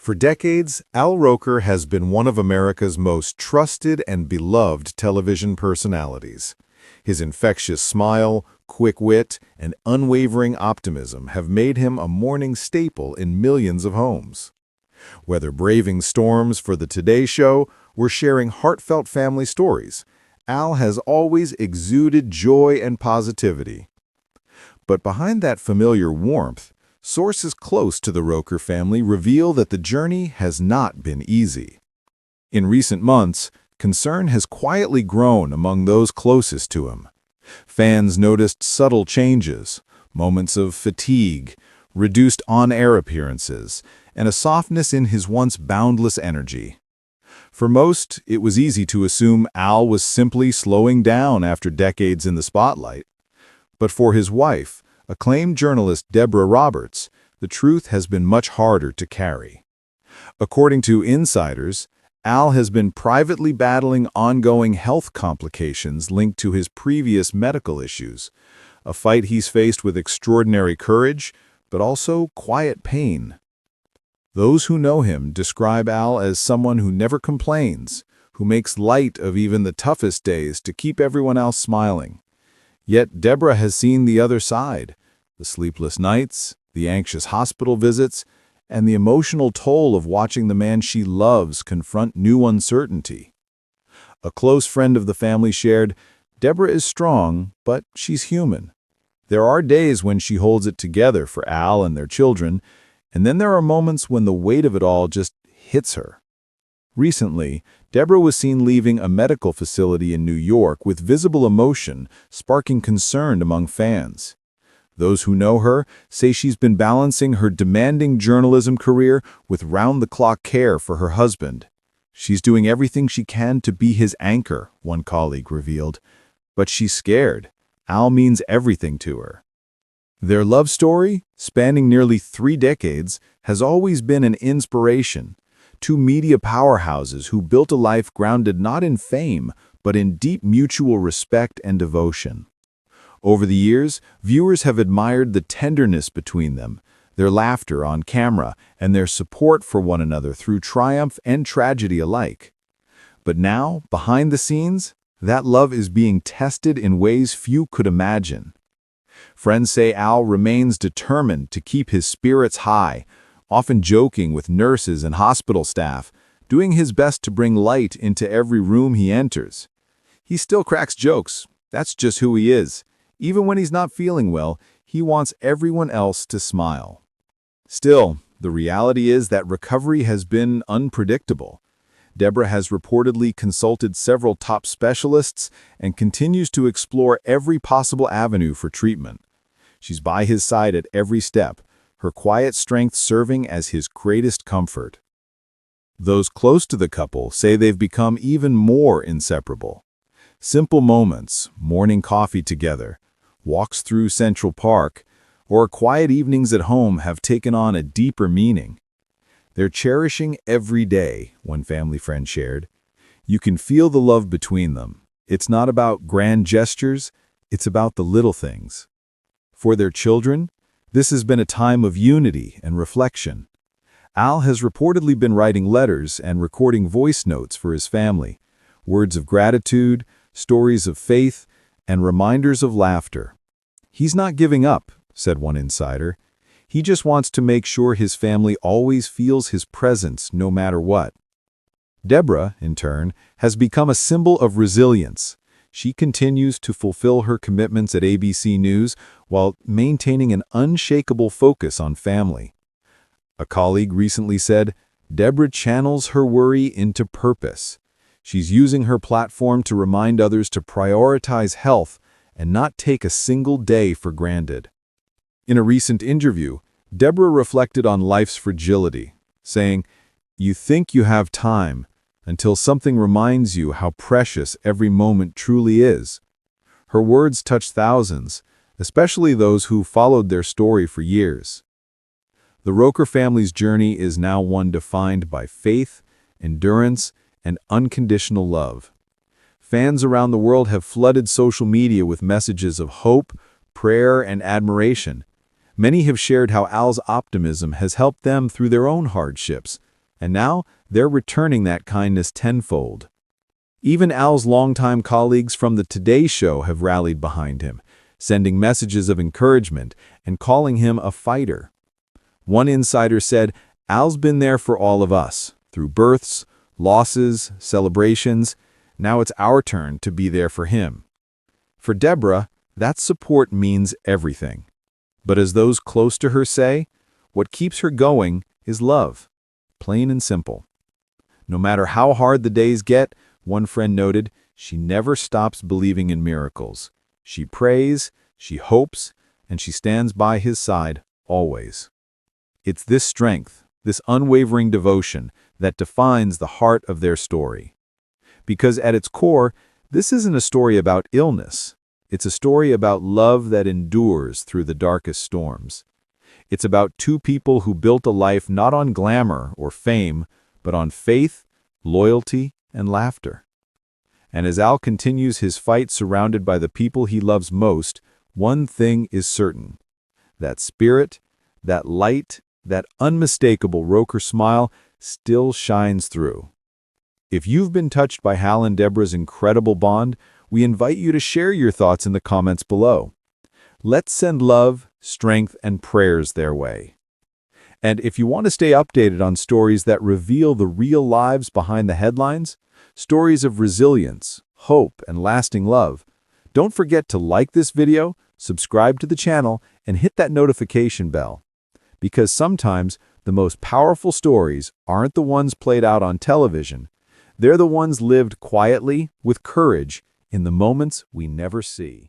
For decades, Al Roker has been one of America's most trusted and beloved television personalities. His infectious smile, quick wit, and unwavering optimism have made him a morning staple in millions of homes. Whether braving storms for the Today Show or sharing heartfelt family stories, Al has always exuded joy and positivity. But behind that familiar warmth, sources close to the Roker family reveal that the journey has not been easy. In recent months, concern has quietly grown among those closest to him. Fans noticed subtle changes, moments of fatigue, reduced on-air appearances, and a softness in his once boundless energy. For most, it was easy to assume Al was simply slowing down after decades in the spotlight. But for his wife, acclaimed journalist Deborah Roberts, the truth has been much harder to carry. According to insiders, Al has been privately battling ongoing health complications linked to his previous medical issues, a fight he's faced with extraordinary courage, but also quiet pain. Those who know him describe Al as someone who never complains, who makes light of even the toughest days to keep everyone else smiling. Yet Deborah has seen the other side, the sleepless nights, the anxious hospital visits, and the emotional toll of watching the man she loves confront new uncertainty. A close friend of the family shared, "Deborah is strong, but she's human. There are days when she holds it together for Al and their children, and then there are moments when the weight of it all just hits her." Recently, Deborah was seen leaving a medical facility in New York with visible emotion, sparking concern among fans. Those who know her say she's been balancing her demanding journalism career with round-the-clock care for her husband. "She's doing everything she can to be his anchor," one colleague revealed. "But she's scared. Al means everything to her." Their love story, spanning nearly 3 decades, has always been an inspiration. Two media powerhouses who built a life grounded not in fame, but in deep mutual respect and devotion. Over the years, viewers have admired the tenderness between them, their laughter on camera, and their support for one another through triumph and tragedy alike. But now, behind the scenes, that love is being tested in ways few could imagine. Friends say Al remains determined to keep his spirits high, often joking with nurses and hospital staff, doing his best to bring light into every room he enters. He still cracks jokes. That's just who he is. Even when he's not feeling well, he wants everyone else to smile. Still, the reality is that recovery has been unpredictable. Deborah has reportedly consulted several top specialists and continues to explore every possible avenue for treatment. She's by his side at every step, her quiet strength serving as his greatest comfort. Those close to the couple say they've become even more inseparable. Simple moments, morning coffee together, walks through Central Park, or quiet evenings at home have taken on a deeper meaning. They're cherishing every day, one family friend shared. You can feel the love between them. It's not about grand gestures, it's about the little things. For their children, this has been a time of unity and reflection. Al has reportedly been writing letters and recording voice notes for his family, words of gratitude, stories of faith, and reminders of laughter. "He's not giving up," said one insider. "He just wants to make sure his family always feels his presence no matter what." Deborah, in turn, has become a symbol of resilience. She continues to fulfill her commitments at ABC News while maintaining an unshakable focus on family. A colleague recently said, "Deborah channels her worry into purpose. She's using her platform to remind others to prioritize health and not take a single day for granted." In a recent interview, Deborah reflected on life's fragility, saying, "You think you have time until something reminds you how precious every moment truly is." Her words touched thousands, especially those who followed their story for years. The Roker family's journey is now one defined by faith, endurance, and unconditional love. Fans around the world have flooded social media with messages of hope, prayer, and admiration. Many have shared how Al's optimism has helped them through their own hardships, And now they're returning that kindness tenfold. Even Al's longtime colleagues from the Today Show have rallied behind him, sending messages of encouragement and calling him a fighter. One insider said, "Al's been there for all of us, through births, losses, celebrations. Now it's our turn to be there for him." For Deborah, that support means everything. But as those close to her say, what keeps her going is love. Plain and simple. No matter how hard the days get, one friend noted, she never stops believing in miracles. She prays, she hopes, and she stands by his side always. It's this strength, this unwavering devotion, that defines the heart of their story. Because at its core, this isn't a story about illness. It's a story about love that endures through the darkest storms. It's about two people who built a life not on glamour or fame, but on faith, loyalty, and laughter. And as Al continues his fight surrounded by the people he loves most, one thing is certain. That spirit, that light, that unmistakable Roker smile still shines through. If you've been touched by Hal and Deborah's incredible bond, we invite you to share your thoughts in the comments below. Let's send love, strength, and prayers their way. And if you want to stay updated on stories that reveal the real lives behind the headlines, stories of resilience, hope, and lasting love, don't forget to like this video, subscribe to the channel, and hit that notification bell. Because sometimes the most powerful stories aren't the ones played out on television. They're the ones lived quietly, with courage, in the moments we never see.